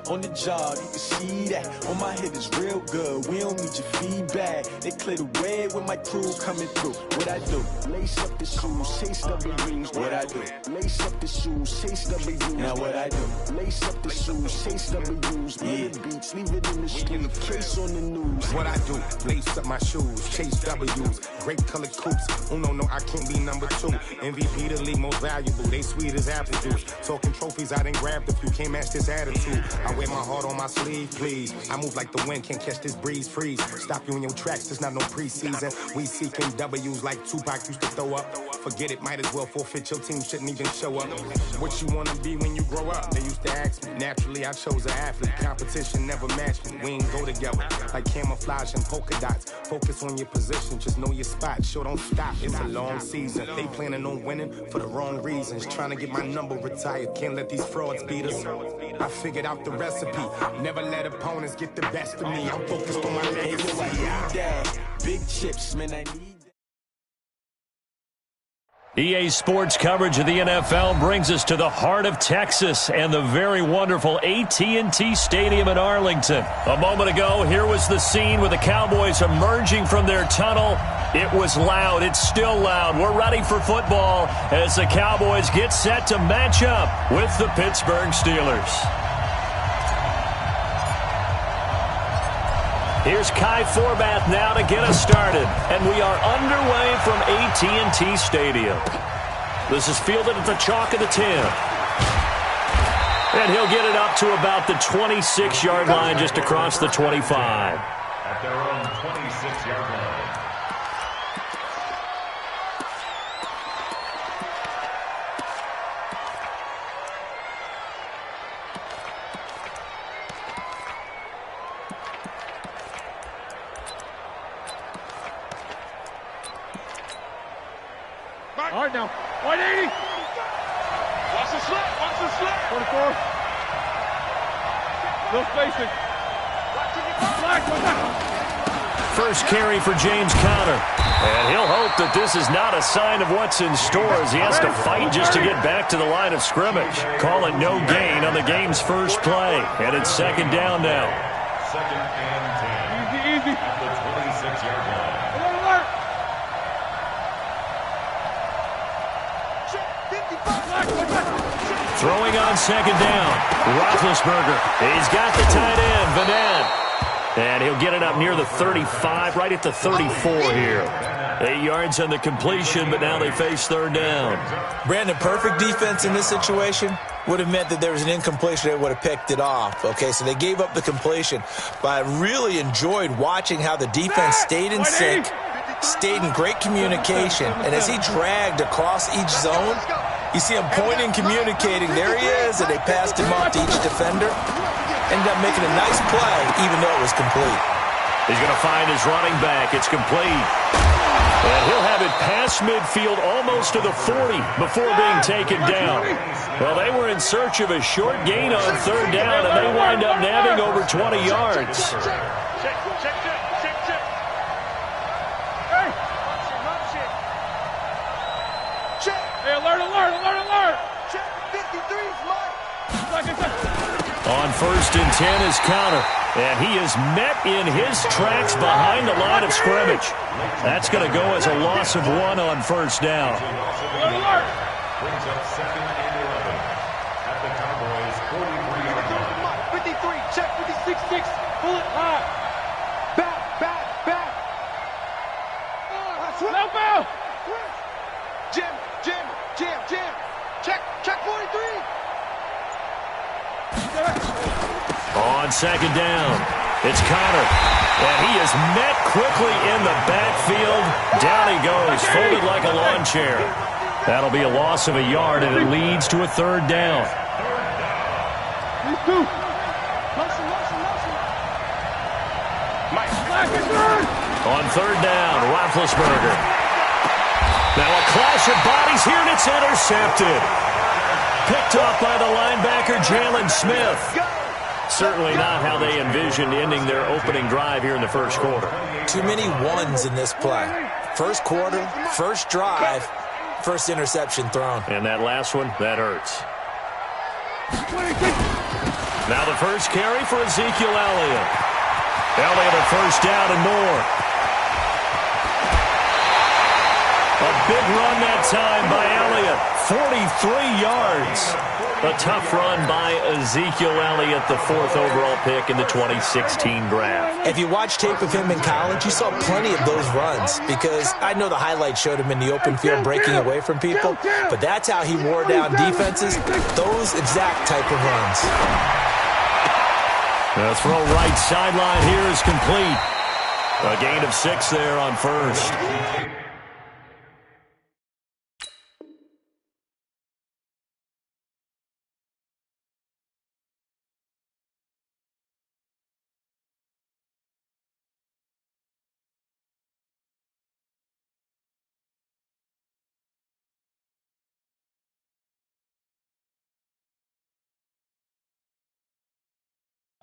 on the job, you can see that. On my head is real good, we don't need your feedback. They clear the way with my crew coming through. What I do? Lace up the shoes, chase W's. What I do? Lace up the shoes, chase W's. Now what I do? Lace up the shoes, chase W's. Yeah, beats, leave it in the street, case on the news. What I do? Lace up my shoes, chase W's. Grape colored coops. Oh no, I can't be number 2. MVP the league most valuable. They sweet as apple juice. Talking trophies, I didn't grab the few. Can't match this attitude. I wear my heart on my sleeve, please. I move like the wind, can't catch this breeze, freeze. Stop you in your tracks, there's not no preseason. We seeking W's like Tupac used to throw up. Forget it, might as well forfeit. Your team shouldn't even show up. What you wanna be when you grow up? They used to ask me. Naturally, I chose an athlete. Competition never matched me. We ain't go together like camouflage and polka dots. Focus on your position, just know your spot. Sure, don't stop. It's a long season. They planning on winning for the wrong reasons. Trying to get my number retired. Can't let these frauds beat us. I figured out the recipe. Never let opponents get the best of me. I'm focused on my legacy. Big chips, man, I need. EA Sports coverage of the NFL brings us to the heart of Texas and the very wonderful AT&T Stadium in Arlington. A moment ago, here was the scene with the Cowboys emerging from their tunnel. It was loud. It's still loud. We're ready for football as the Cowboys get set to match up with the Pittsburgh Steelers. Here's Kai Forbath now to get us started, and we are underway from AT&T Stadium. This is fielded at the chalk of the 10. And he'll get it up to about the 26-yard line, just across the 25. At their own 26-yard line. Hard now. 180. Watch the slip. Watch the slip. 24. No spacing. First carry for James Conner. And he'll hope that this is not a sign of what's in store as he has to fight just to get back to the line of scrimmage. Call it no gain on the game's first play. And it's second down now. Second and 10. Easy. At the 26-yard line. Throwing on second down, Roethlisberger. He's got the tight end, Vanette. And he'll get it up near the 35, right at the 34 here. 8 yards on the completion, but now they face third down. Brandon, perfect defense in this situation would have meant that there was an incompletion that would have picked it off. Okay, so they gave up the completion. But I really enjoyed watching how the defense stayed in sync, stayed in great communication, and as he dragged across each zone, you see him pointing, communicating. There he is, and they passed him off to each defender. Ended up making a nice play, even though it was complete. He's going to find his running back. It's complete. And he'll have it past midfield almost to the 40 before being taken down. Well, they were in search of a short gain on third down, and they wind up nabbing over 20 yards. Alert. Check 53's Mike. On first and 10 is Conner. And he is met in his tracks behind the line of scrimmage. That's going to go as a loss of 1 on first down. Brings up second and 11 at the Cowboys' 43-yard line. 53, check 56, pull it high. Back. Help out. Jim. Check 43. On second down, it's Conner. And he is met quickly in the backfield. Down he goes, folded like a lawn chair. That'll be a loss of a yard, and it leads to a third down. On third down, Roethlisberger. Now a clash of bodies here, and it's intercepted. Picked off by the linebacker, Jalen Smith. Certainly not how they envisioned ending their opening drive here in the first quarter. Too many ones in this play. First quarter, first drive, first interception thrown. And that last one, that hurts. Now the first carry for Ezekiel Elliott. Elliott a first down and more. A big run that time by Elliott. 43 yards. A tough run by Ezekiel Elliott, the 4th overall pick in the 2016 draft. If you watch tape of him in college, you saw plenty of those runs because I know the highlights showed him in the open field breaking away from people, but that's how he wore down defenses, those exact type of runs. The throw right sideline here is complete. A gain of 6 there on first.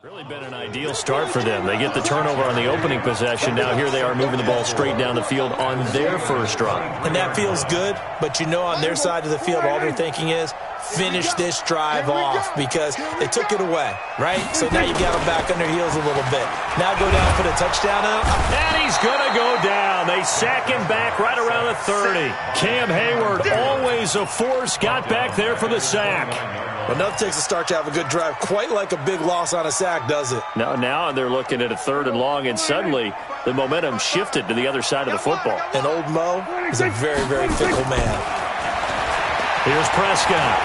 Really been an ideal start for them. They get the turnover on the opening possession. Now here they are moving the ball straight down the field on their first drive. And that feels good, but you know on their side of the field all they're thinking is finish this drive off because they took it away, right? So now you got them back on their heels a little bit. Now go down, put a touchdown out. And he's going to go down. They sack him back right around the 30. Cam Hayward, always a force, got back there for the sack. Enough takes a start to have a good drive. Quite like a big loss on a sack, does it? Now they're looking at a 3rd and long, and suddenly the momentum shifted to the other side of the football. And old Mo is a very, very fickle man. Here's Prescott.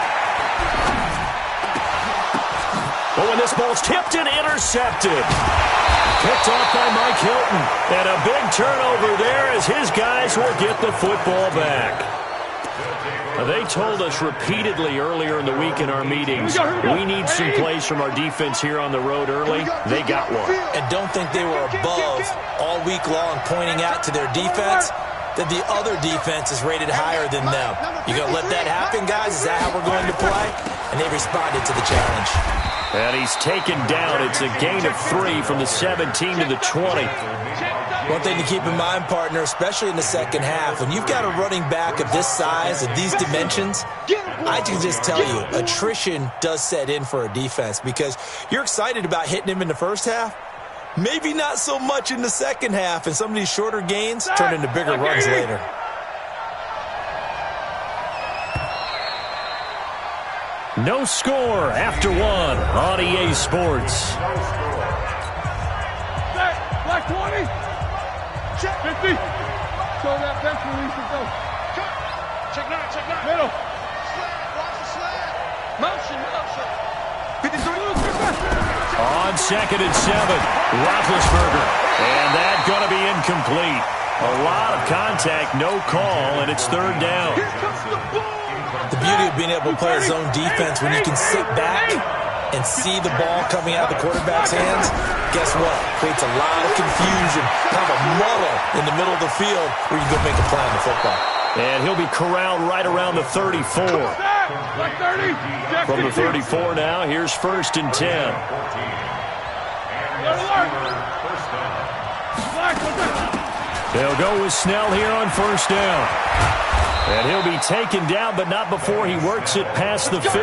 Oh, and this ball's tipped and intercepted. Picked off by Mike Hilton. And a big turnover there as his guys will get the football back. They told us repeatedly earlier in the week in our meetings, we need some plays from our defense here on the road early. They got one. And don't think they were above all week long pointing out to their defense that the other defense is rated higher than them. You going to let that happen, guys? Is that how we're going to play? And they responded to the challenge. And he's taken down. It's a gain of 3 from the 17 to the 20. One thing to keep in mind, partner, especially in the second half, when you've got a running back of this size, of these dimensions, I can just tell you, attrition does set in for a defense because you're excited about hitting him in the first half, maybe not so much in the second half, and some of these shorter gains turn into bigger runs later. No score after 1 on EA Sports. Black 20. 50. Show that bench release to go. Check now. Middle. Watch the slide. Motion. 53. On 2nd and 7, Roethlisberger. And that's going to be incomplete. A lot of contact, no call, and it's 3rd down. Here comes the ball. The beauty of being able to play a zone defense when you can sit back and see the ball coming out of the quarterback's hands, guess what? Creates a lot of confusion, kind of a muddle in the middle of the field where you go make a play on the football. And he'll be corralled right around the 34. From the 34 now, here's 1st and 10. They'll go with Snell here on 1st down. And he'll be taken down, but not before he works it past the 50.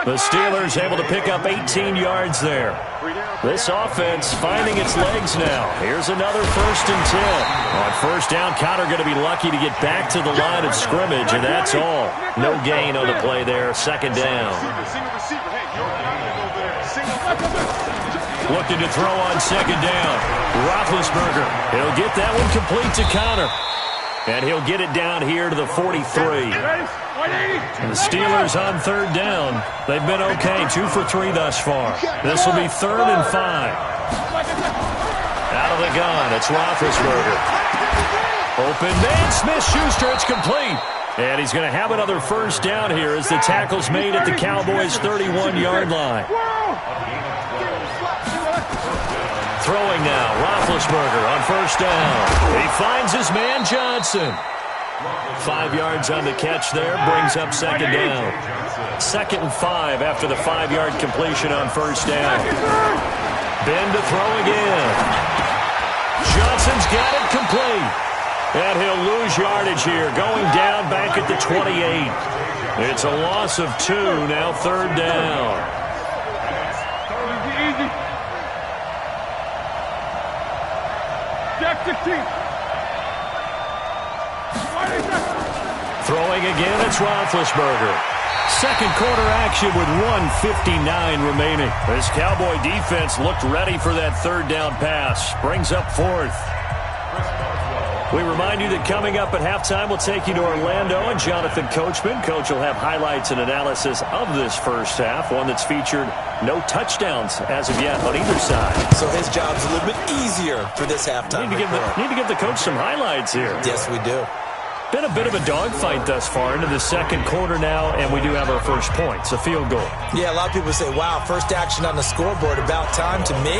The Steelers able to pick up 18 yards there. This offense finding its legs now. Here's another 1st and 10. On 1st down, Connor going to be lucky to get back to the line of scrimmage, and that's all. No gain on the play there. 2nd down. Looking to throw on 2nd down. Roethlisberger. He'll get that one complete to Connor. And he'll get it down here to the 43. And the Steelers on 3rd down. They've been okay, 2 for 3 thus far. This will be 3rd and 5. Out of the gun, it's Roethlisberger. Open man, Smith-Schuster, it's complete. And he's going to have another 1st down here as the tackle's made at the Cowboys' 31-yard line. Throwing now, Roethlisberger on 1st down. He finds his man Johnson. 5 yards on the catch there, brings up 2nd down. 2nd and 5 after the 5-yard completion on 1st down. Ben to throw again. Johnson's got it complete. And he'll lose yardage here, going down back at the 28. It's a loss of 2, now 3rd down. Check 16. Throwing again, it's Roethlisberger. Second quarter action with 1:59 remaining. This Cowboy defense looked ready for that third down pass. Brings up fourth. We remind you that coming up at halftime, we'll take you to Orlando and Jonathan Coachman. Coach will have highlights and analysis of this first half, one that's featured no touchdowns as of yet on either side. So his job's a little bit easier for this halftime. Need to give the coach some highlights here. Yes, we do. Been a bit of a dogfight thus far into the second quarter now, and we do have our first points, a field goal. Yeah, a lot of people say, wow, first action on the scoreboard, about time. To me,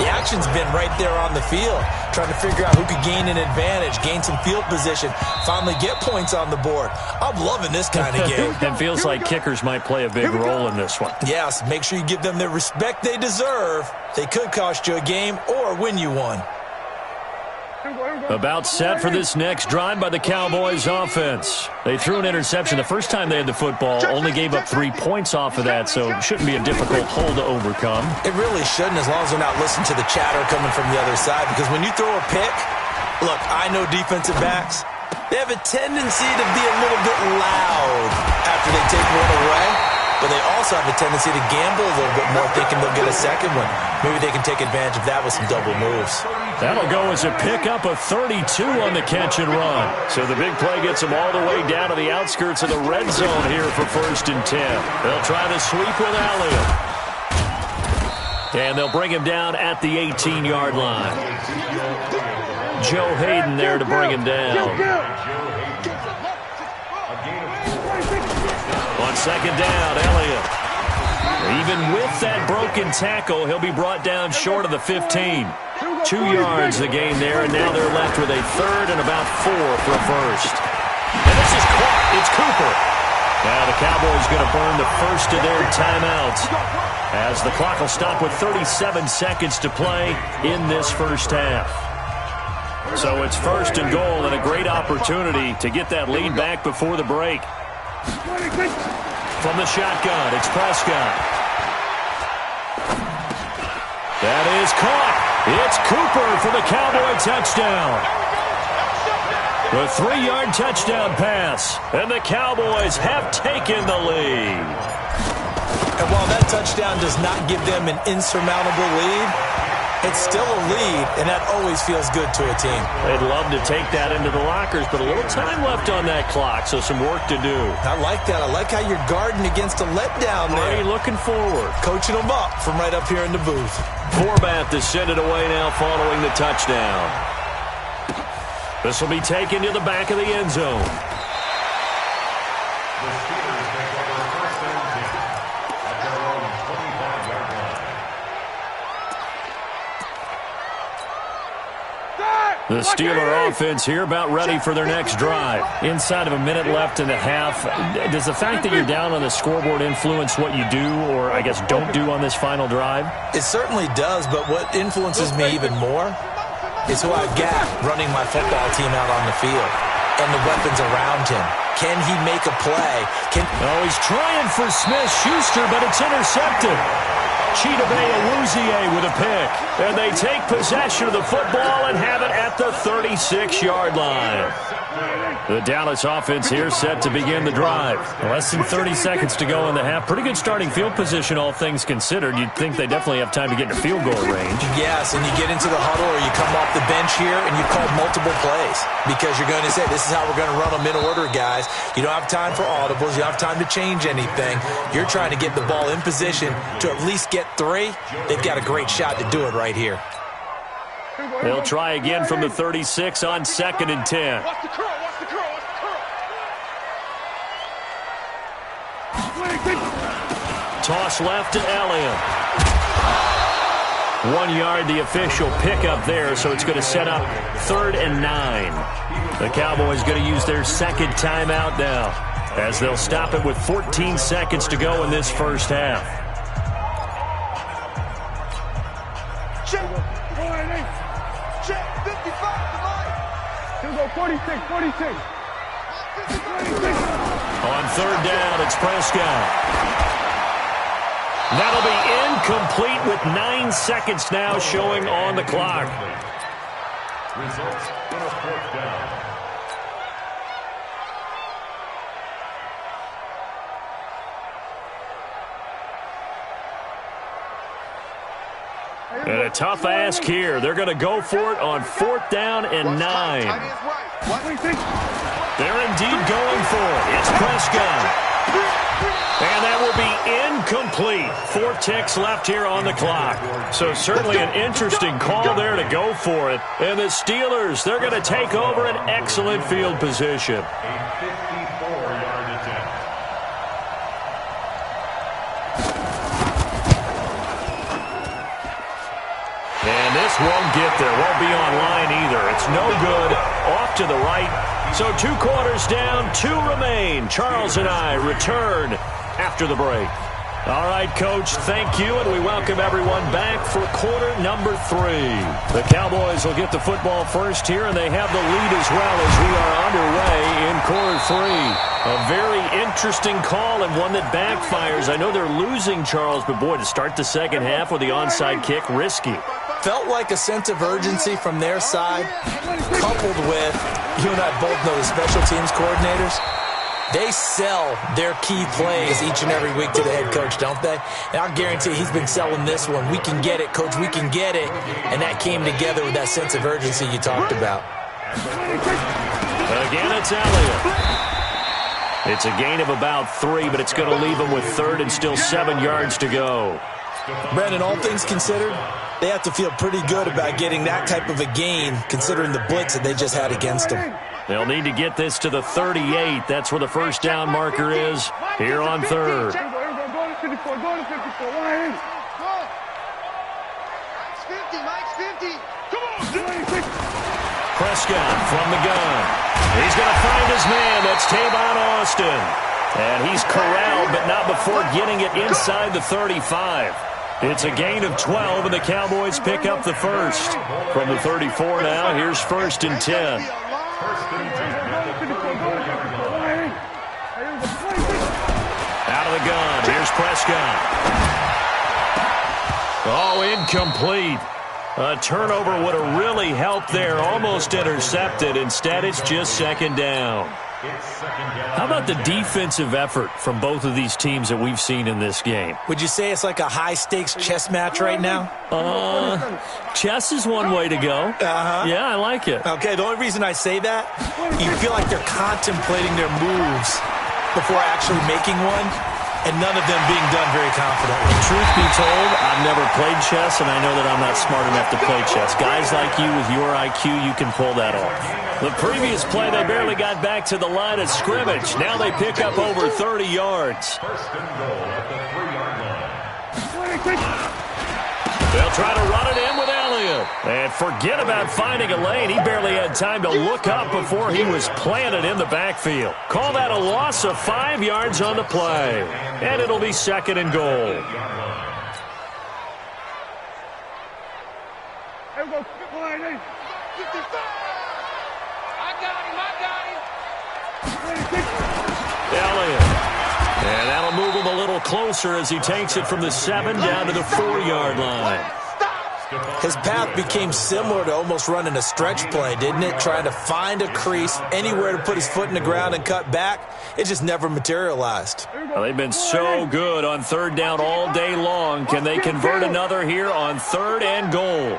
the action's been right there on the field, trying to figure out who could gain an advantage, gain some field position, finally get points on the board. I'm loving this kind of game. It feels like kickers might play a big role in this one. Yes, make sure you give them the respect they deserve. They could cost you a game or win you one. About set for this next drive by the Cowboys offense. They threw an interception the first time they had the football, only gave up 3 points off of that, so it shouldn't be a difficult hole to overcome. It really shouldn't, as long as they're not listening to the chatter coming from the other side, because when you throw a pick, look, I know defensive backs, they have a tendency to be a little bit loud after they take one away, but they also have a tendency to gamble a little bit more, thinking they'll get a second one. Maybe they can take advantage of that with some double moves. That'll go as a pickup of 32 on the catch and run. So the big play gets them all the way down to the outskirts of the red zone here for 1st and 10. They'll try the sweep with Elliott. And they'll bring him down at the 18-yard line. Joe Hayden there to bring him down. On second down, Elliott. Even with that broken tackle, he'll be brought down short of the 15. 2 yards the gain there, and now they're left with a third and about 4 for a first. And this is caught. It's Cooper. Now the Cowboys going to burn the first of their timeouts as the clock will stop with 37 seconds to play in this first half. So it's 1st and goal and a great opportunity to get that lead back before the break. From the shotgun, it's Prescott. That is caught. It's Cooper for the Cowboy touchdown. The 3-yard touchdown pass, and the Cowboys have taken the lead. And while that touchdown does not give them an insurmountable lead, it's still a lead, and that always feels good to a team. They'd love to take that into the lockers, but a little time left on that clock, so some work to do. I like that. I like how you're guarding against a letdown there. Already looking forward. Coaching them up from right up here in the booth. Forbath to send it away now following the touchdown. This will be taken to the back of the end zone. The Steeler offense here about ready for their next drive. Inside of a minute left and a half. Does the fact that you're down on the scoreboard influence what you do or, I guess, don't do on this final drive? It certainly does, but what influences me even more is who I've got running my football team out on the field and the weapons around him. Can he make a play? He's trying for Smith-Schuster, but it's intercepted. Chidobe Awuzie with a pick. And they take possession of the football and have it at the 36-yard line. The Dallas offense here set to begin the drive. Less than 30 seconds to go in the half. Pretty good starting field position, all things considered. You'd think they definitely have time to get into field goal range. Yes, and you get into the huddle or you come off the bench here and you call multiple plays because you're going to say, this is how we're going to run them in order, guys. You don't have time for audibles. You don't have time to change anything. You're trying to get the ball in position to at least get 3. They've got a great shot to do it right here. They'll try again from the 36 on 2nd and 10. Watch the curl, watch the curl, watch the curl. Toss left to Elliott. 1 yard, the official pickup there, so it's going to set up 3rd and 9. The Cowboys going to use their second timeout now as they'll stop it with 14 seconds to go in this first half. Check 55 to Mike. He'll go 46. On 3rd down, it's Prescott. That'll be incomplete with 9 seconds now showing on the clock. Results in a 4th down. And a tough ask here. They're going to go for it on 4th down and 9. They're indeed going for it. It's Prescott. And that will be incomplete. 4 ticks left here on the clock. So certainly an interesting call there to go for it. And the Steelers, they're going to take over an excellent field position. A 54-yard attempt. And this won't get there. Won't be online either. It's no good. Off to the right. So 2 quarters down, 2 remain. Charles and I return after the break. All right, Coach, thank you, and we welcome everyone back for quarter number 3. The Cowboys will get the football first here, and they have the lead as well as we are underway in quarter 3. A very interesting call and one that backfires. I know they're losing, Charles, but boy, to start the second half with the onside kick, risky. Felt like a sense of urgency from their side, coupled with, you and I both know the special teams coordinators. They sell their key plays each and every week to the head coach, don't they? And I'll guarantee he's been selling this one. We can get it, Coach, we can get it. And that came together with that sense of urgency you talked about. Again, it's Elliott. It's a gain of about 3, but it's going to leave them with 3rd and still 7 yards to go. Brandon, all things considered, they have to feel pretty good about getting that type of a gain, considering the blitz that they just had against them. They'll need to get this to the 38. That's where the first down marker is here on 3rd. Prescott from the gun. He's going to find his man. That's Tavon Austin. And he's corralled, but not before getting it inside the 35. It's a gain of 12, and the Cowboys pick up the first. From the 34 now, here's 1st and 10. Out of the gun, here's Prescott. Oh, incomplete. A turnover would have really helped there, almost intercepted. Instead, it's just 2nd down. How about the defensive effort from both of these teams that we've seen in this game? Would you say it's like a high-stakes chess match right now? Chess is one way to go. Yeah, I like it. Okay, the only reason I say that, you feel like they're contemplating their moves before actually making one, and none of them being done very confidently. Truth be told, I've never played chess, and I know that I'm not smart enough to play chess. Guys like you with your IQ, you can pull that off. The previous play, they barely got back to the line of scrimmage. Now they pick up over 30 yards. 1st and goal at the 3-yard line. They'll try to run it in with Elliott. And forget about finding a lane. He barely had time to look up before he was planted in the backfield. Call that a loss of 5 yards on the play. And it'll be 2nd and goal. Elliott. And that'll move him a little closer as he takes it from the 7 down to the 4-yard line. His path became similar to almost running a stretch play, didn't it? Trying to find a crease, anywhere to put his foot in the ground and cut back. It just never materialized. Well, they've been so good on 3rd down all day long. Can they convert another here on 3rd and goal?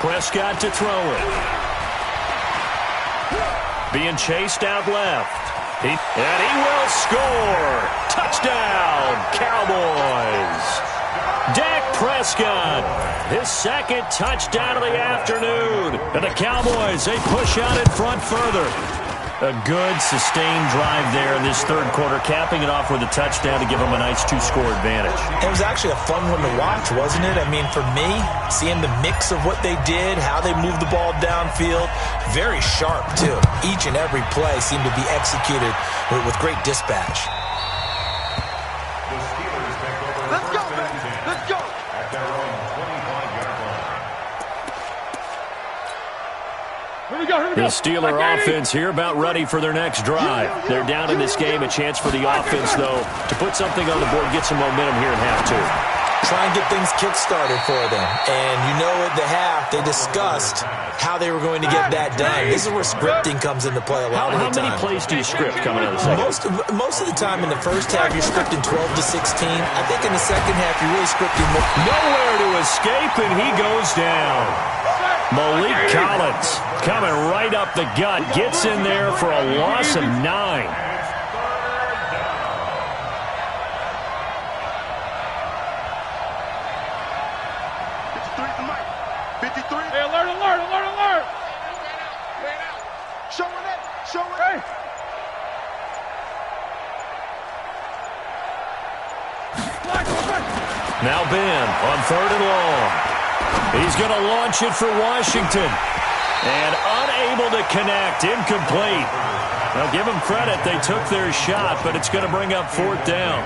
Prescott to throw it. Being chased out left. And he will score. Touchdown, Cowboys. Dak Prescott, his 2nd touchdown of the afternoon. And the Cowboys, they push out in front further. A good, sustained drive there in this 3rd quarter, capping it off with a touchdown to give them a nice 2-score advantage. It was actually a fun one to watch, wasn't it? I mean, for me, seeing the mix of what they did, how they moved the ball downfield, very sharp, too. Each and every play seemed to be executed with great dispatch. The Steelers take over. Let's go, baby. Let's go. At their own 25-yard line. The Steeler offense here about ready for their next drive. They're down in this game. A chance for the offense, though, to put something on the board, get some momentum here in half 2. try and get things kick-started for them. And you know at the half, they discussed how they were going to get that done. This is where scripting comes into play a lot of the time. How many plays do you script coming out of the second? Most of the time in the first half, you're scripting 12 to 16. I think in the second half, you're really scripting more. Nowhere to escape, and he goes down. Malik Collins coming right up the gut, gets in there for a loss of 9. Now Ben on 3rd and long. He's going to launch it for Washington. And unable to connect. Incomplete. Now give them credit. They took their shot, but it's going to bring up 4th down.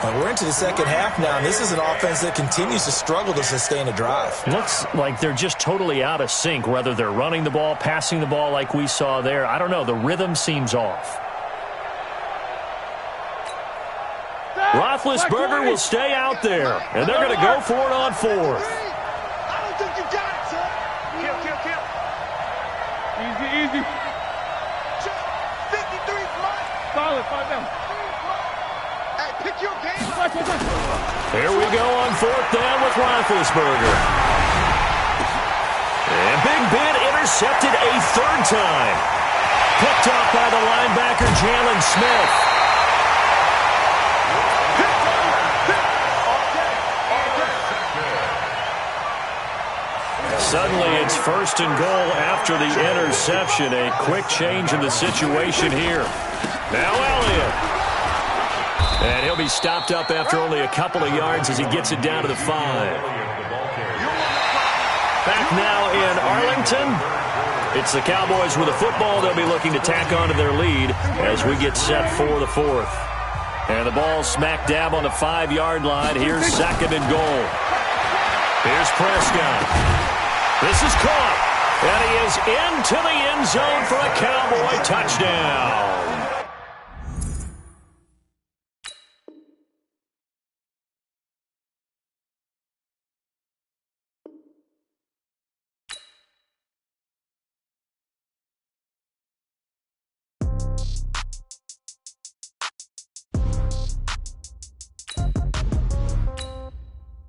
Well, we're into the second half now, and this is an offense that continues to struggle to sustain a drive. Looks like they're just totally out of sync, whether they're running the ball, passing the ball like we saw there. I don't know. The rhythm seems off. Roethlisberger will stay out there, and they're going to go for it on 4th. I don't think you got it, son. Kill. Easy. 53 mine. Solid, 5 down. Hey, pick your game up. Here we go on 4th down with Roethlisberger. And Big Ben intercepted a 3rd time. Picked up by the linebacker, Jalen Smith. Suddenly it's 1st and goal after the interception. A quick change in the situation here. Now Elliott. And he'll be stopped up after only a couple of yards as he gets it down to the 5. Back now in Arlington. It's the Cowboys with the football. They'll be looking to tack on to their lead as we get set for the 4th. And the ball smack dab on the 5-yard line. Here's 2nd and goal. Here's Prescott. This is caught, and he is into the end zone for a Cowboy touchdown.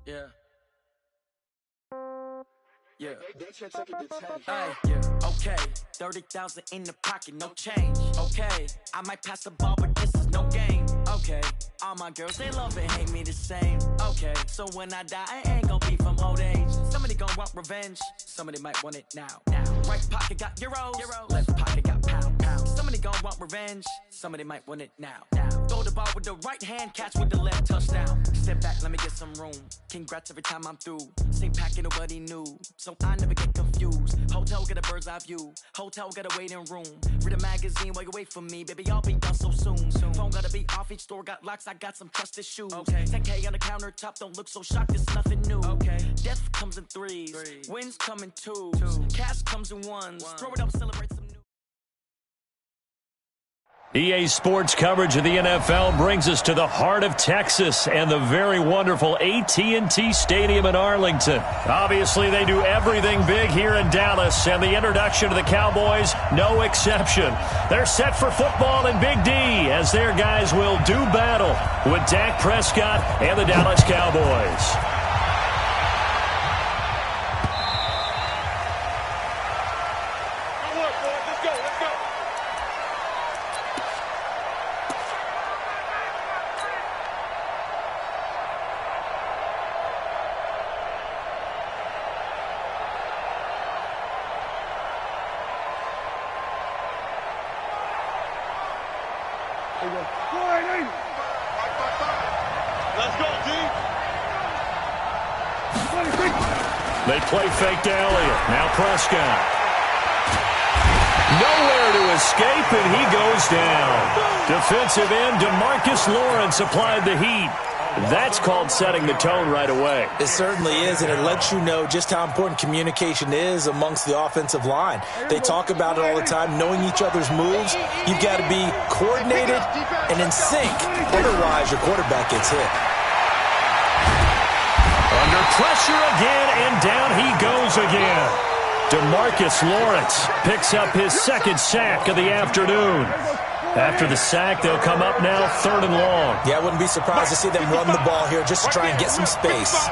Yeah. Okay. 30,000 in the pocket, no change. Okay. I might pass the ball, but this is no game. Okay. All my girls, they love and hate me the same. Okay. So when I die, I ain't gonna be from old age. Somebody gonna want revenge. Somebody might want it now. Right pocket got euros. Left pocket got pounds. Somebody gonna want revenge. Somebody might want it now. Throw the ball with the right hand, catch with the left, touchdown. Step back, let me get some room. Congrats every time I'm through. Same packet, nobody knew. So I never get confused. Hotel get a bird's eye view. Hotel get a waiting room. Read a magazine while you wait for me. Baby, I'll be done so soon. Phone gotta be off, each store got locks. I got some trusted shoes. 10K on the countertop, don't look so shocked, it's nothing new. Death comes in threes. Wins come in twos. Cash comes in ones. Throw it up, celebrate some new. EA Sports coverage of the NFL brings us to the heart of Texas and the very wonderful AT&T Stadium in Arlington. Obviously, they do everything big here in Dallas, and the introduction to the Cowboys, no exception. They're set for football in Big D as their guys will do battle with Dak Prescott and the Dallas Cowboys. They play fake to Elliott. Now Prescott. Nowhere to escape, and he goes down. Defensive end DeMarcus Lawrence applied the heat. That's called setting the tone right away. It certainly is, and it lets you know just how important communication is amongst the offensive line. They talk about it all the time, knowing each other's moves. You've got to be coordinated and in sync. Otherwise, your quarterback gets hit. Under pressure again, and down he goes again. DeMarcus Lawrence picks up his second sack of the afternoon. After the sack, they'll come up now 3rd and long. Yeah, I wouldn't be surprised to see them run the ball here just to try and get some space.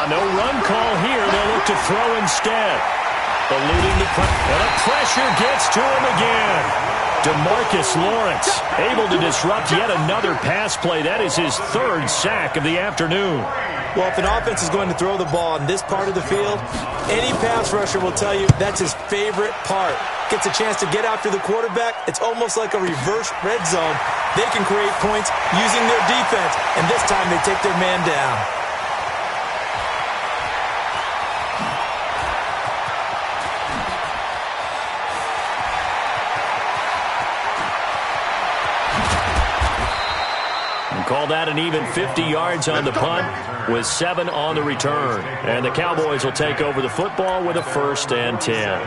No run call here. They'll look to throw instead. Eluding the pressure. And the pressure gets to him again. DeMarcus Lawrence able to disrupt yet another pass play. That is his 3rd sack of the afternoon. Well, if an offense is going to throw the ball in this part of the field, any pass rusher will tell you that's his favorite part. Gets a chance to get after the quarterback. It's almost like a reverse red zone. They can create points using their defense, and this time they take their man down. Call that an even 50 yards on the punt with 7 on the return. And the Cowboys will take over the football with a 1st and 10.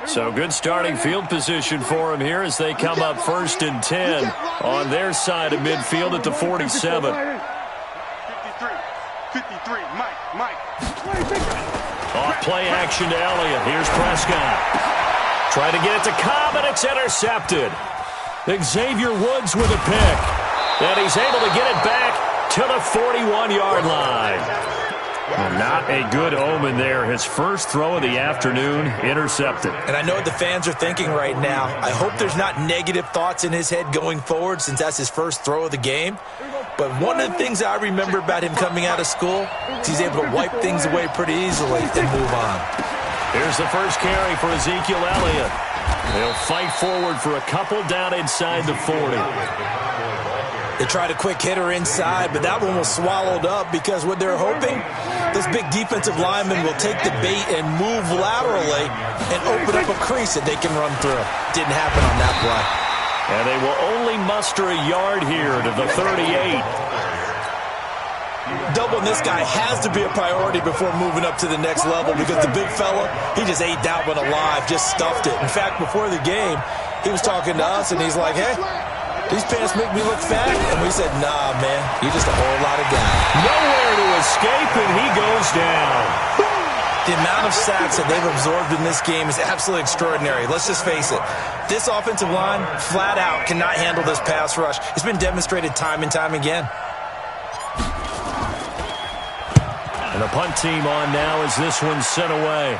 So good starting field position for him here as they come up 1st and 10 on their side of midfield at the 47. 53, Mike. Off play action to Elliott. Here's Prescott. Try to get it to Cobb, and it's intercepted. Xavier Woods with a pick. And he's able to get it back to the 41-yard line. Not a good omen there. His first throw of the afternoon intercepted. And I know what the fans are thinking right now. I hope there's not negative thoughts in his head going forward since that's his first throw of the game. But one of the things I remember about him coming out of school is he's able to wipe things away pretty easily and move on. Here's the first carry for Ezekiel Elliott. He'll fight forward for a couple down inside the 40. They tried a quick hitter inside, but that one was swallowed up because what they're hoping, those big defensive linemen will take the bait and move laterally and open up a crease that they can run through. Didn't happen on that play. And they will only muster a yard here to the 38. Doubling this guy has to be a priority before moving up to the next level because the big fella, he just ate that one alive, just stuffed it. In fact, before the game, he was talking to us, and he's like, hey, these pants make me look fat. And we said, nah, man, you're just a whole lot of guy. Nowhere to escape, and he goes down. The amount of sacks that they've absorbed in this game is absolutely extraordinary. Let's just face it. This offensive line, flat out, cannot handle this pass rush. It's been demonstrated time and time again. And the punt team on now as this one's sent away.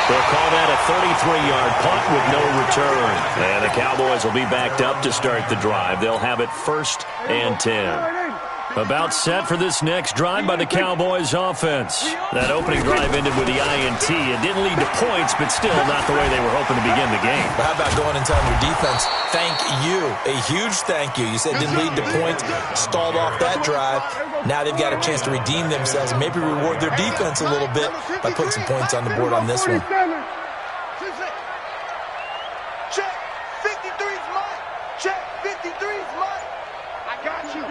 They'll call that a 33-yard punt with no return. And the Cowboys will be backed up to start the drive. They'll have it 1st and 10. About set for this next drive by the Cowboys offense. That opening drive ended with the INT. It didn't lead to points, but still not the way they were hoping to begin the game. But how about going and telling your defense, thank you, a huge thank you. You said it didn't lead to points, stalled off that drive. Now they've got a chance to redeem themselves and maybe reward their defense a little bit by putting some points on the board on this one. Check, 53's mine. Check, 53's mine. I got you.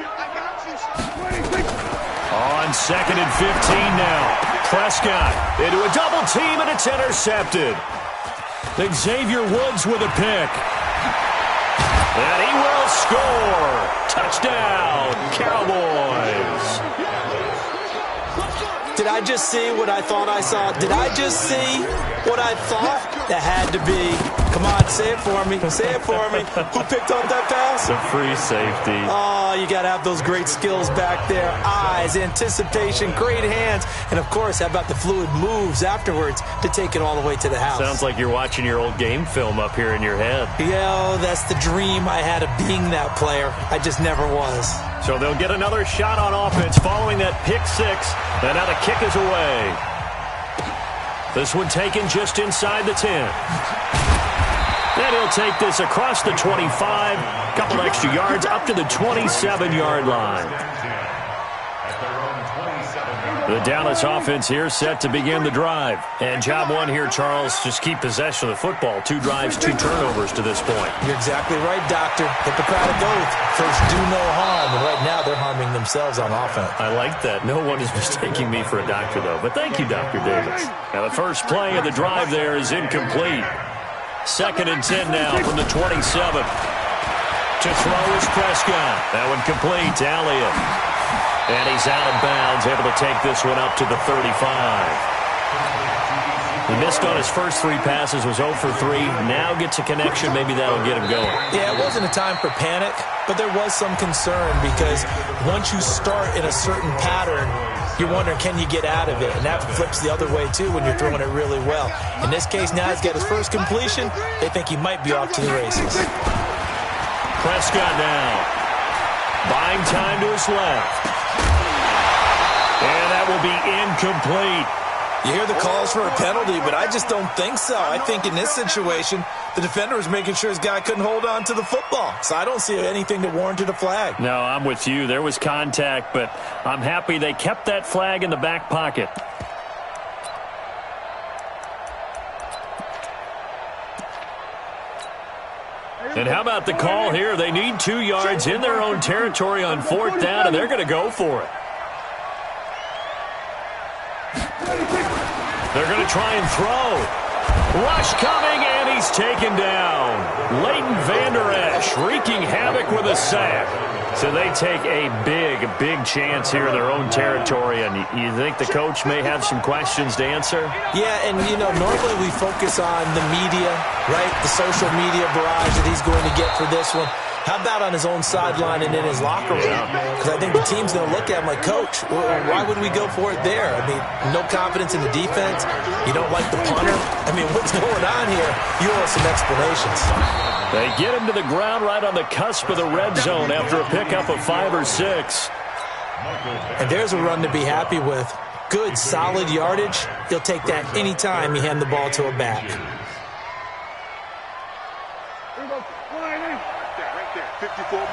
On 2nd and 15 now. Prescott into a double team, and it's intercepted. Xavier Woods with a pick. And he will score. Touchdown, Cowboys. Did I just see what I thought I saw? Did I just see what I thought? That had to be. Come on, say it for me. Say it for me. Who picked up that pass? The free safety. Oh, you got to have those great skills back there. Eyes, anticipation, great hands. And, of course, how about the fluid moves afterwards to take it all the way to the house? Sounds like you're watching your old game film up here in your head. Yeah, that's the dream I had of being that player. I just never was. So they'll get another shot on offense following that pick six. And now the kick is away. This one taken just inside the 10. And he'll take this across the 25. Couple extra yards up to the 27-yard line. At their own 27-yard The Dallas offense here set to begin the drive. And job one here, Charles, just keep possession of the football. 2 drives, 2 turnovers to this point. You're exactly right, Doctor. Hippocratic oath. First, do no harm. And right now, they're harming themselves on offense. I like that. No one is mistaking me for a doctor, though. But thank you, Dr. Davis. Now, the first play of the drive there is incomplete. 2nd and 10 now from the 27. To throw is Prescott. That one complete to Elliott. And he's out of bounds, able to take this one up to the 35. He missed on his first 3 passes, was 0 for 3. Now gets a connection. Maybe that'll get him going. Yeah, it wasn't a time for panic, but there was some concern because once you start in a certain pattern, you're wondering, can you get out of it? And that flips the other way, too, when you're throwing it really well. In this case, now he's got his first completion. They think he might be off to the races. Prescott now. Buying time to his left. And that will be incomplete. You hear the calls for a penalty, but I just don't think so. I think in this situation, the defender was making sure his guy couldn't hold on to the football. So I don't see anything that warranted a flag. No, I'm with you. There was contact, but I'm happy they kept that flag in the back pocket. And how about the call here? They need 2 yards in their own territory on 4th down, and they're going to go for it. They're going to try and throw. Rush coming, and he's taken down. Leighton Vander Esch wreaking havoc with a sack. So they take a big chance here in their own territory, and you think the coach may have some questions to answer? Yeah, and, normally we focus on the media, right? The social media barrage that he's going to get for this one. How about on his own sideline and in his locker room? Because I think the team's going to look at him like, Coach, why would we go for it there? I mean, no confidence in the defense. You don't like the punter. I mean, what's going on here? You owe some explanations. They get him to the ground right on the cusp of the red zone after a pickup of 5 or 6. And there's a run to be happy with. Good, solid yardage. He'll take that any time you hand the ball to a back. 54 miles.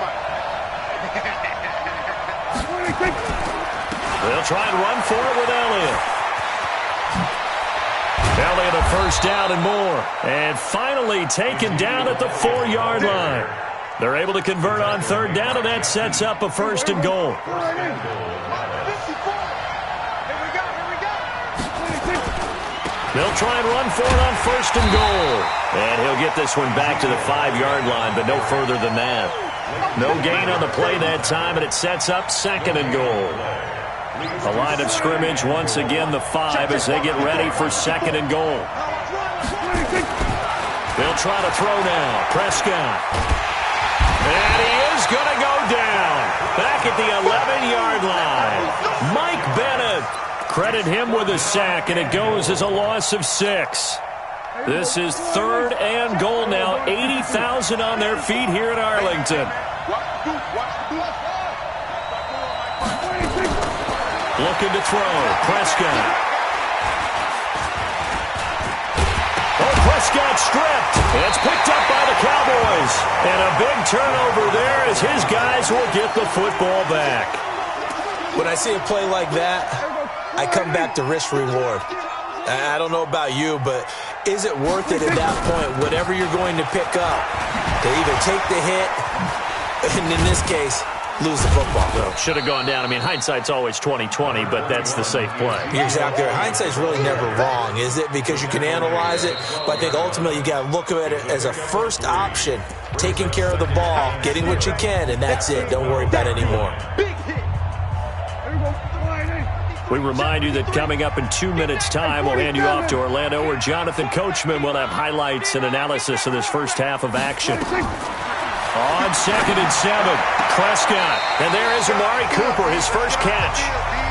They'll try and run for it with Elliott. Elliott a first down and more. And finally taken down at the 4-yard line. They're able to convert on 3rd down, and that sets up a 1st and goal. They'll try and run for it on 1st and goal. And he'll get this one back to the 5-yard line, but no further than that. No gain on the play that time, and it sets up 2nd and goal. A line of scrimmage, once again the 5 as they get ready for 2nd and goal. They'll try to throw now. Prescott. And he is going to go down. Back at the 11-yard line. Mike Bennett. Credit him with a sack, and it goes as a loss of 6. This is 3rd and goal now. 80,000 on their feet here in Arlington. Looking to throw. Prescott. Oh, Prescott stripped. And it's picked up by the Cowboys. And a big turnover there as his guys will get the football back. When I see a play like that, I come back to risk reward. I don't know about you, but is it worth it at that point, whatever you're going to pick up, to either take the hit, and in this case, lose the football? Well, should have gone down. I mean, hindsight's always 20/20, but that's the safe play. You're exactly right. Hindsight's really never wrong, is it? Because you can analyze it, but I think ultimately you got to look at it as a first option, taking care of the ball, getting what you can, and that's it. Don't worry about it anymore. We remind you that coming up in 2 minutes' time, we'll hand you off to Orlando, where Jonathan Coachman will have highlights and analysis of this first half of action. On 2nd and 7, Prescott. And there is Amari Cooper, his first catch.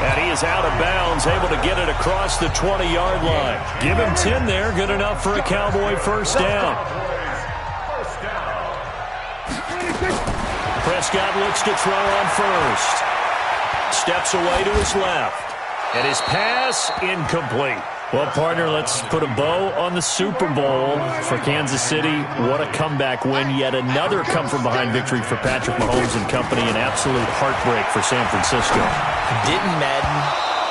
And he is out of bounds, able to get it across the 20-yard line. Give him 10 there, good enough for a Cowboy first down. Prescott looks to throw on 1st. Steps away to his left. And his pass, incomplete. Well, partner, let's put a bow on the Super Bowl for Kansas City. What a comeback win. Yet another come-from-behind victory for Patrick Mahomes and company. An absolute heartbreak for San Francisco. Didn't Madden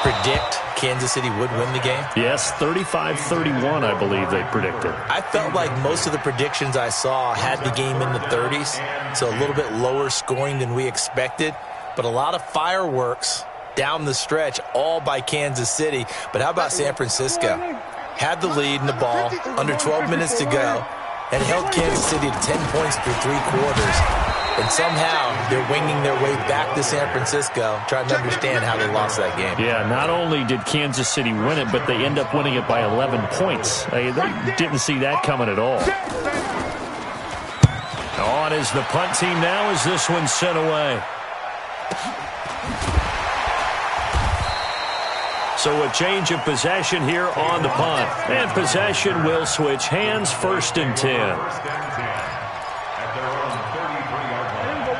predict Kansas City would win the game? Yes, 35-31, I believe they predicted. I felt like most of the predictions I saw had the game in the 30s, so a little bit lower scoring than we expected, but a lot of fireworks down the stretch, all by Kansas City. But how about San Francisco? Had the lead in the ball, under 12 minutes to go, and held Kansas City to 10 points through 3 quarters. And somehow they're winging their way back to San Francisco, trying to understand how they lost that game. Yeah, not only did Kansas City win it, but they end up winning it by 11 points. They didn't see that coming at all. On is the punt team now as this one's sent away. So a change of possession here on the punt. And possession will switch hands, 1st and 10.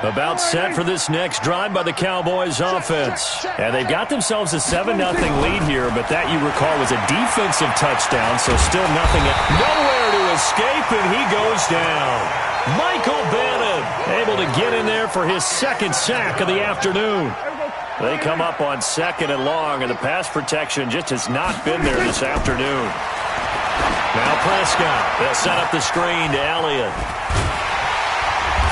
About set for this next drive by the Cowboys offense. And they've got themselves a 7-0 lead here, but that, you recall, was a defensive touchdown, so still nothing. Nowhere to escape, and he goes down. Michael Bannon able to get in there for his 2nd sack of the afternoon. They come up on 2nd and long, and the pass protection just has not been there this afternoon. Now Prescott. They'll set up the screen to Elliott.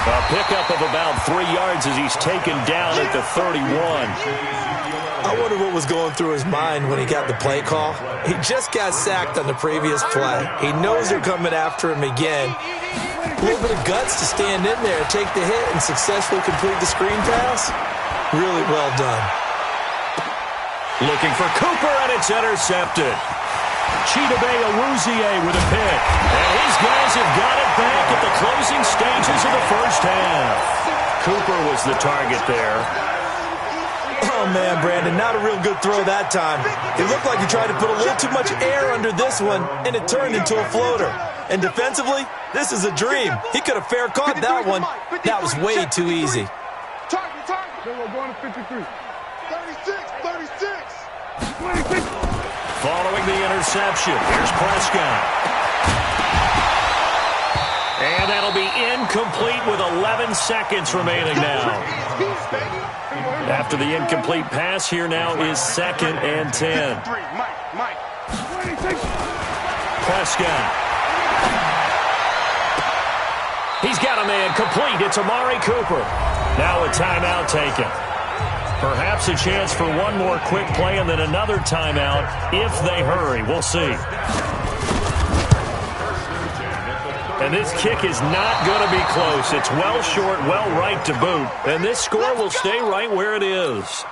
A pickup of about 3 yards as he's taken down at the 31. I wonder what was going through his mind when he got the play call. He just got sacked on the previous play. He knows they're coming after him again. A little bit of guts to stand in there, take the hit, and successfully complete the screen pass. Really well done. Looking for Cooper, and it's intercepted. Chidobe with a pick. And his guys have got it back at the closing stages of the first half. Cooper was the target there. Oh, man, Brandon, not a real good throw that time. It looked like he tried to put a little too much air under this one, and it turned into a floater. And defensively, this is a dream. He could have fair caught that one. That was way too easy. Going to 53. 36, 36. Following the interception, here's Prescott. And that'll be incomplete with 11 seconds remaining now. After the incomplete pass, here now is 2nd and 10. Prescott. He's got a man complete. It's Amari Cooper. Now a timeout taken. Perhaps a chance for one more quick play and then another timeout if they hurry. We'll see. And this kick is not going to be close. It's well short, well right to boot. And this score will stay right where it is.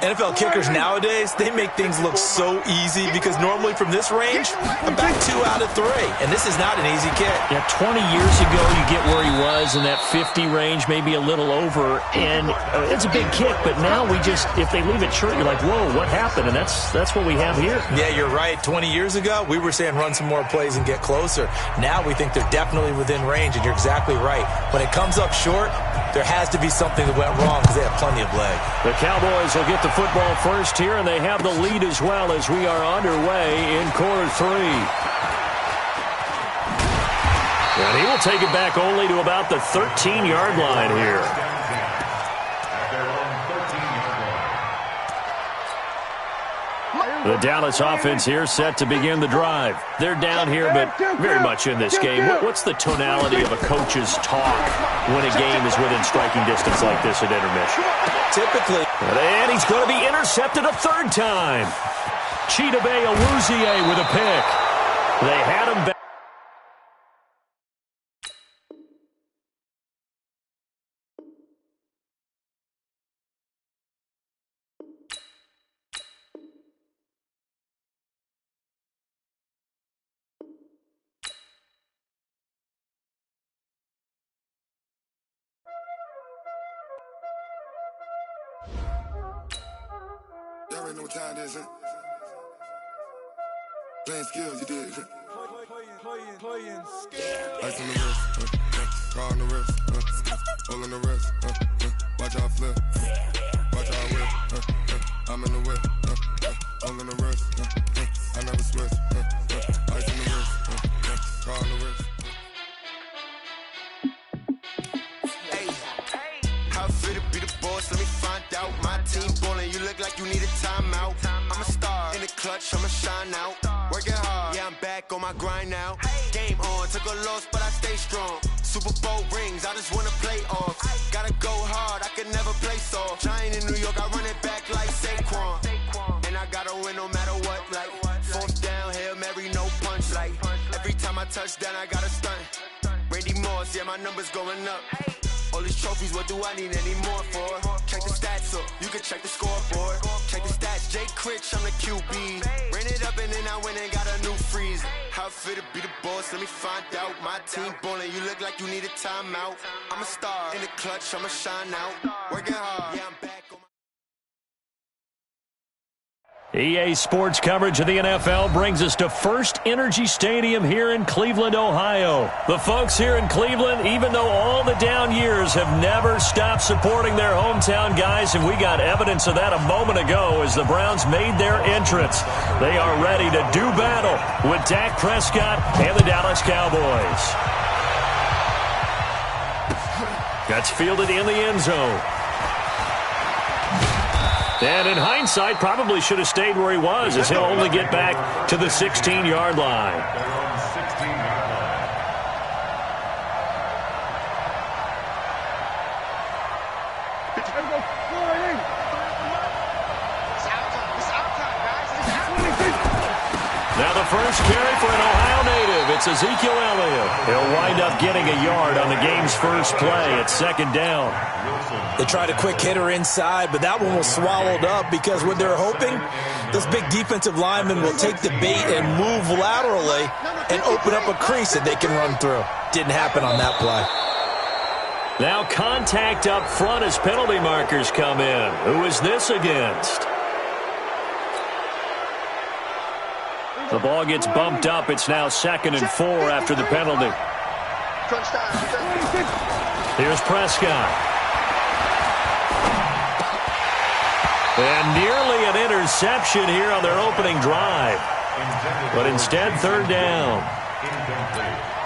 NFL kickers nowadays, they make things look so easy because normally from this range, about 2 out of 3. And this is not an easy kick. Yeah, 20 years ago, you get where he was in that 50 range, maybe a little over. And it's a big kick, but now we just, if they leave it short, you're like, whoa, what happened? And that's what we have here. Yeah, you're right. 20 years ago, we were saying run some more plays and get closer. Now we think they're definitely within range, and you're exactly right. When it comes up short, there has to be something that went wrong because they have plenty of leg. The Cowboys will get the football first here, and they have the lead as well as we are underway in quarter 3. And he will take it back only to about the 13-yard line here. The Dallas offense here set to begin the drive. They're down here, but very much in this game. What's the tonality of a coach's talk when a game is within striking distance like this at intermission? Typically. And he's going to be intercepted a 3rd time. Chidobe Awuzie with a pick. They had him back. Y'all already know what time it is, huh? Playing skills, you did. Playing skills. Ice on the wrist, car on the wrist, hole in the wrist, watch out flip, watch out whip, I'm in the whip, hole in the wrist, I never switch, ice on the wrist, car on the wrist. How fit to be the boss? Let me find out. My team ballin', you look like you need a timeout. clutch, I'ma shine out. Working hard, yeah, I'm back on my grind now. Game on, took a loss, but I stay strong. Super Bowl rings, I just wanna play off. Gotta go hard, I can never play soft. Giant in New York, I run it back like Saquon. And I gotta win no matter what, like fourth down, Hail Mary, no punch. Like every time I touch down, I gotta stunt. Randy Moss, yeah, my numbers going up. All these trophies, what do I need any more for? Check the stats up, you can check the scoreboard. Check the stats, Jay Critch, I'm the QB. Ran it up and then I went and got a new freeze. How it feel to be the boss, let me find out. My team ballin', you look like you need a timeout. I'm a star, in the clutch, I'ma shine out. Working hard, yeah, I'm back on my... EA Sports coverage of the NFL brings us to First Energy Stadium here in Cleveland, Ohio. The folks here in Cleveland, even though all the down years, have never stopped supporting their hometown guys, and we got evidence of that a moment ago as the Browns made their entrance. They are ready to do battle with Dak Prescott and the Dallas Cowboys. That's fielded in the end zone. And in hindsight, probably should have stayed where he was, as he'll only get back to the 16-yard line. They're on the 16-yard line. Now the first carry for an Ohio native. It's Ezekiel Elliott. He'll wind up getting a yard on the game's first play at second down. They tried a quick hitter inside, but that one was swallowed up because what they're hoping, this big defensive lineman will take the bait and move laterally and open up a crease that they can run through. Didn't happen on that play. Now contact up front as penalty markers come in. Who is this against? The ball gets bumped up. It's now 2nd and 4 after the penalty. Here's Prescott. And nearly an interception here on their opening drive. But instead, third down.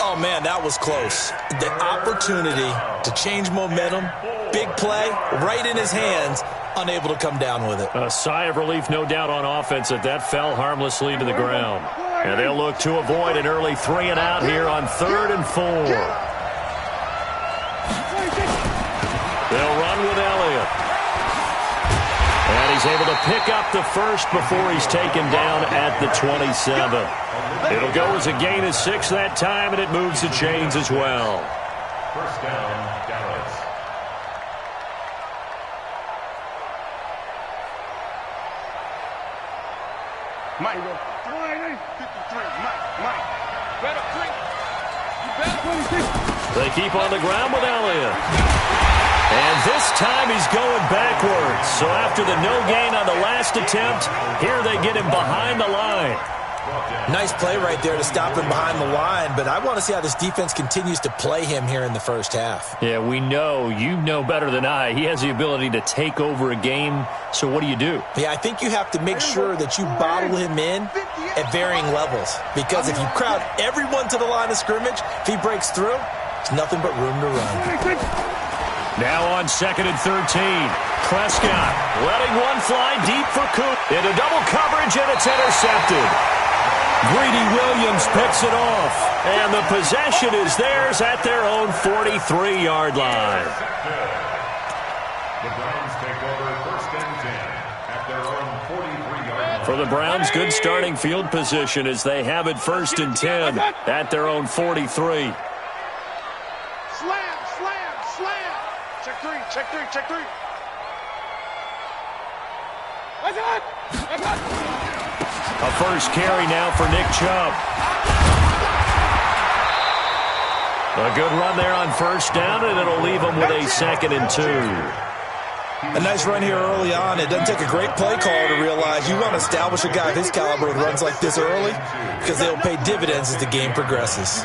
Oh, man, that was close. The opportunity to change momentum, big play, right in his hands, unable to come down with it. A sigh of relief, no doubt, on offense that fell harmlessly to the ground. And they'll look to avoid an early 3 and out here on 3rd and 4. They'll run with Elliott. And he's able to pick up the first before he's taken down at the 27. It'll go as a gain of 6 that time, and it moves the chains as well. First down, Dallas. Mike, 53, Mike. Better 3. They keep on the ground with Elliott. And this time he's going backwards. So after the no gain on the last attempt, here they get him behind the line. Nice play right there to stop him behind the line, but I want to see how this defense continues to play him here in the first half. Yeah, we know. You know better than I. He has the ability to take over a game, so what do you do? Yeah, I think you have to make sure that you bottle him in at varying levels, because if you crowd everyone to the line of scrimmage, if he breaks through, there's nothing but room to run. Now on 2nd and 13. Prescott letting one fly deep for Cook. Into double coverage, and it's intercepted. Greedy Williams picks it off, and the possession is theirs at their own 43-yard line. The Browns take over 1st and 10 at their own 43-yard line. For the Browns, good starting field position as they have it 1st and 10 at their own 43. Slam. Check three. A first carry now for Nick Chubb. A good run there on 1st down, and it'll leave them with a 2nd and 2. A nice run here early on. It doesn't take a great play caller to realize you want to establish a guy of his caliber with runs like this early, because they'll pay dividends as the game progresses.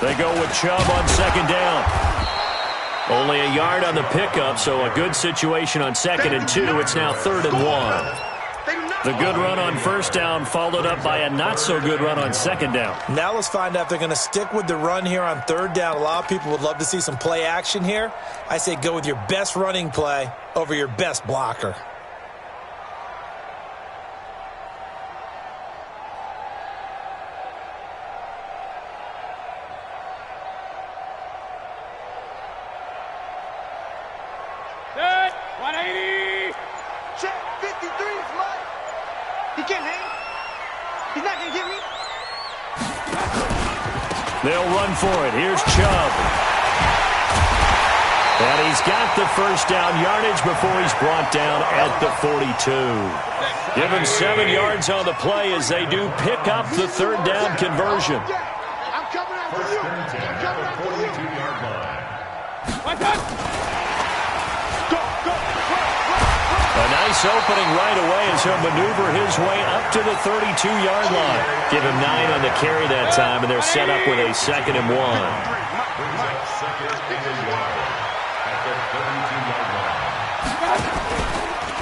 They go with Chubb on 2nd down. Only a yard on the pickup, so a good situation on 2nd and 2. It's now 3rd and 1. The good run on 1st down followed up by a not-so-good run on 2nd down. Now let's find out if they're going to stick with the run here on 3rd down. A lot of people would love to see some play action here. I say go with your best running play over your best blocker. They'll run for it. Here's Chubb. And he's got the first down yardage before he's brought down at the 42. Give him 7 yards on the play as they do pick up the third down conversion. I'm coming after you. I'm coming after you. 42-yard line. A nice opening right away as he'll maneuver his way up to the 32-yard line. Give him 9 on the carry that time, and they're set up with a 2nd and 1. Brings up 2nd and 1 at the 32-yard line.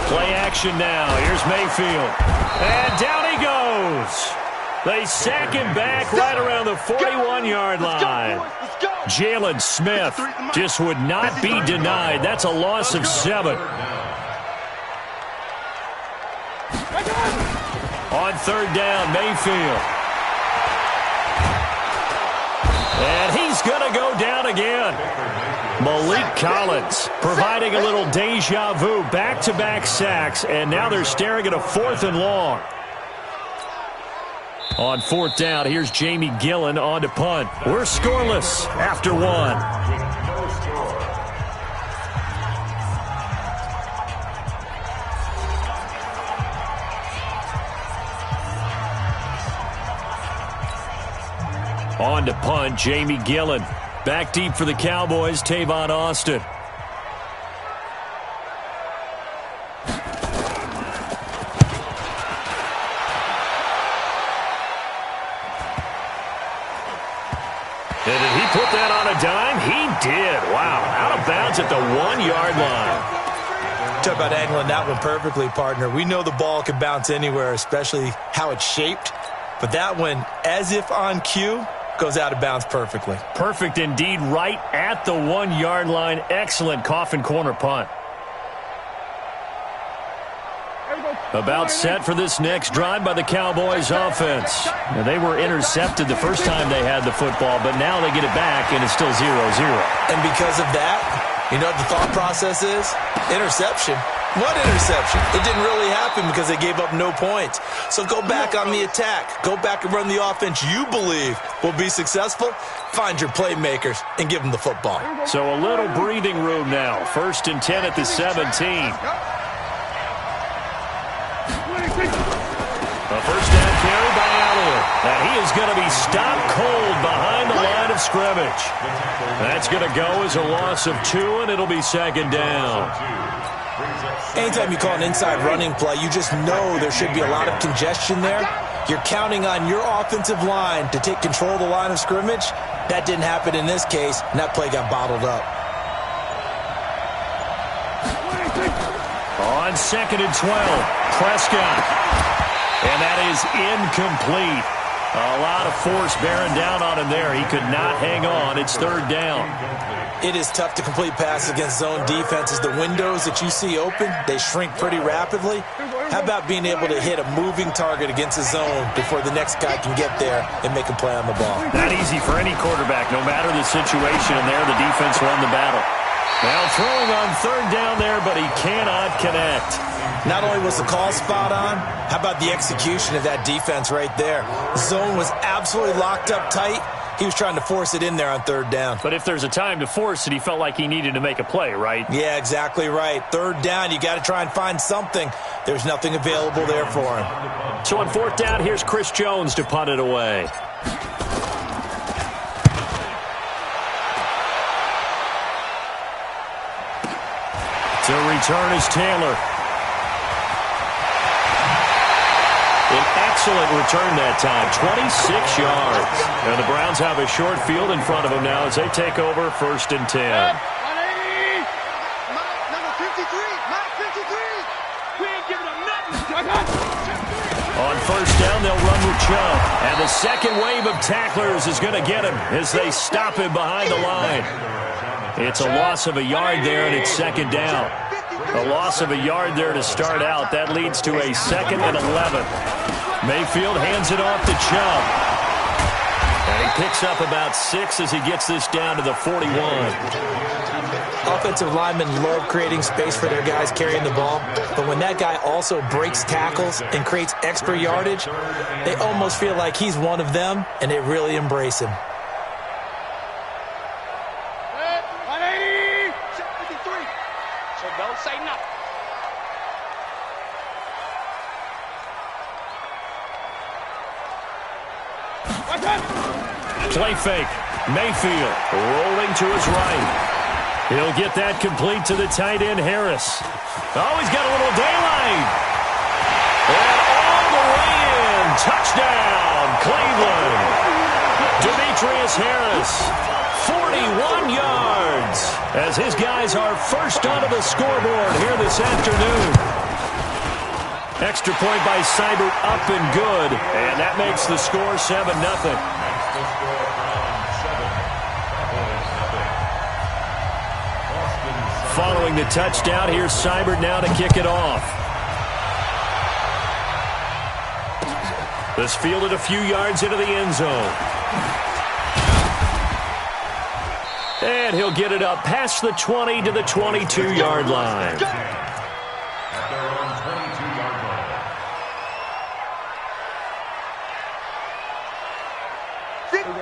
Play action now. Here's Mayfield. And down he goes. They sack him back right around the 41-yard line. Jalen Smith just would not be denied. That's a loss of 7. On third down, Mayfield. And he's going to go down again. Malik Collins providing a little deja vu, back-to-back sacks, and now they're staring at a 4th and long. On 4th down, here's Jamie Gillen on to punt. We're scoreless after 1. On to punt, Jamie Gillen. Back deep for the Cowboys, Tavon Austin. And did he put that on a dime? He did. Wow, out of bounds at the 1-yard line. Talk about angling that one perfectly, partner. We know the ball can bounce anywhere, especially how it's shaped. But that one, as if on cue, goes out of bounds perfectly. Perfect indeed, right at the 1-yard line. Excellent coffin corner punt. About set for this next drive by the Cowboys offense. Now, they were intercepted the first time they had the football, but now they get it back, and it's still 0-0. And because of that, you know what the thought process is? Interception. What interception? It didn't really happen because they gave up no points. So go back on the attack. Go back and run the offense you believe will be successful. Find your playmakers and give them the football. So a little breathing room now. 1st and 10 at the 17. A first down carry by Allen. And he is going to be stopped cold behind the line of scrimmage. That's going to go as a loss of 2, and it'll be 2nd down. Anytime you call an inside running play, you just know there should be a lot of congestion there. You're counting on your offensive line to take control of the line of scrimmage. That didn't happen in this case, and that play got bottled up. On 2nd and 12, Prescott. And that is incomplete. A lot of force bearing down on him there. He could not hang on. It's 3rd down. It is tough to complete passes against zone defenses. The windows that you see open, they shrink pretty rapidly. How about being able to hit a moving target against a zone before the next guy can get there and make a play on the ball? Not easy for any quarterback, no matter the situation. And there, the defense won the battle. Now throwing on 3rd down there, but he cannot connect. Not only was the call spot on, how about the execution of that defense right there? The zone was absolutely locked up tight. He was trying to force it in there on 3rd down. But if there's a time to force it, he felt like he needed to make a play, right? Yeah, exactly right. 3rd down, you got to try and find something. There's nothing available there for him. So on 4th down, here's Chris Jones to punt it away. To return is Taylor. An excellent return that time, 26 yards. And the Browns have a short field in front of them now as they take over 1st and 10. Number 53, Mike 53. We ain't giving them nothing. On 1st down, they'll run with Chubb. And the second wave of tacklers is going to get him as they stop him behind the line. It's a loss of a yard there, and it's 2nd down. A loss of a yard there to start out. That leads to a 2nd and 11. Mayfield hands it off to Chubb. And he picks up about 6 as he gets this down to the 41. Offensive linemen love creating space for their guys carrying the ball, but when that guy also breaks tackles and creates extra yardage, they almost feel like he's one of them, and they really embrace him. Play fake. Mayfield rolling to his right. He'll get that complete to the tight end, Harris. Oh, he's got a little daylight. And all the way in. Touchdown, Cleveland. Demetrius Harris, 41 yards, as his guys are first onto the scoreboard here this afternoon. Extra point by Seibert, up and good, and that makes the score 7-0. Following the touchdown, here's Seibert now to kick it off. This fielded a few yards into the end zone. And he'll get it up past the 20 to the 22-yard line.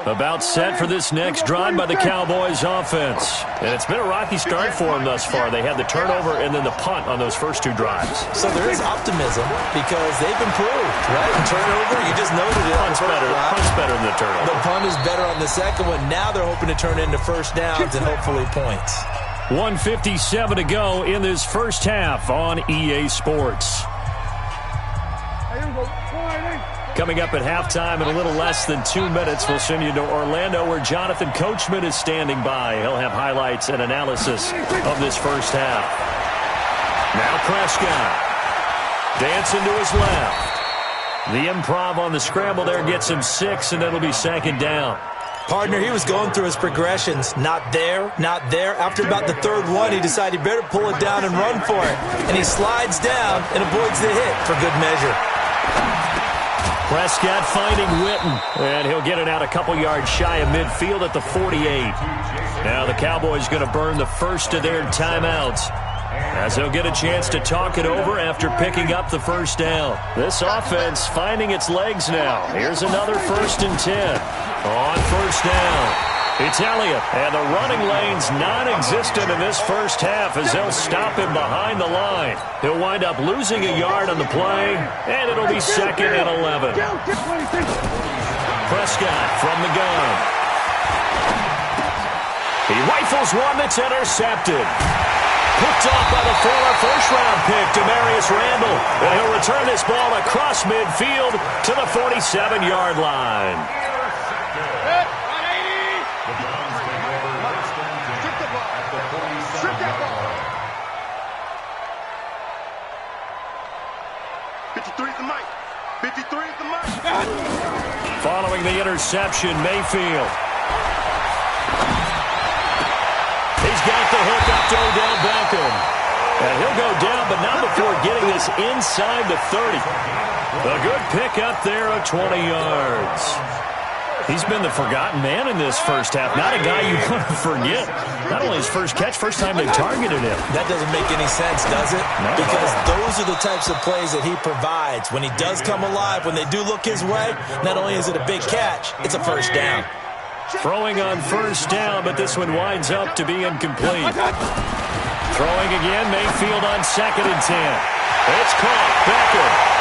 About set for this next drive by the Cowboys offense. And it's been a rocky start for them thus far. They had the turnover and then the punt on those first two drives. So there is optimism because they've improved, right? Turnover, you just noted it. Punt's better than the turnover. The punt is better on the second one. Now they're hoping to turn into first downs and hopefully points. 1:57 to go in this first half on EA Sports. Coming up at halftime in a little less than 2 minutes, we'll send you to Orlando where Jonathan Coachman is standing by. He'll have highlights and analysis of this first half. Now Prescott. Dancing to his left. The improv on the scramble there gets him 6, and it'll be second down. Partner, he was going through his progressions. Not there, not there. After about the third one, he decided he better pull it down and run for it. And he slides down and avoids the hit for good measure. Prescott finding Witten, and he'll get it out a couple yards shy of midfield at the 48. Now the Cowboys going to burn the first of their timeouts, as they'll get a chance to talk it over after picking up the first down. This offense finding its legs now. Here's another 1st and 10. On first down, it's Elliott, and the running lane's non-existent in this first half as they'll stop him behind the line. He'll wind up losing a yard on the play, and it'll be 2nd and 11. Prescott from the gun. He rifles one that's intercepted. Picked off by the former first-round pick, Demarius Randall. And he'll return this ball across midfield to the 47-yard line. Following the interception, Mayfield. He's got the hook up to Odell Beckham. And he'll go down, but not before getting this inside the 30. A good pickup there of 20 yards. He's been the forgotten man in this first half. Not a guy you want to forget. Not only his first catch, first time they targeted him. That doesn't make any sense, does it? No. Because those are the types of plays that he provides. When he does come alive, when they do look his way, not only is it a big catch, it's a first down. Throwing on first down, but this one winds up to be incomplete. Throwing again, Mayfield on 2nd and 10. It's caught. Beckham.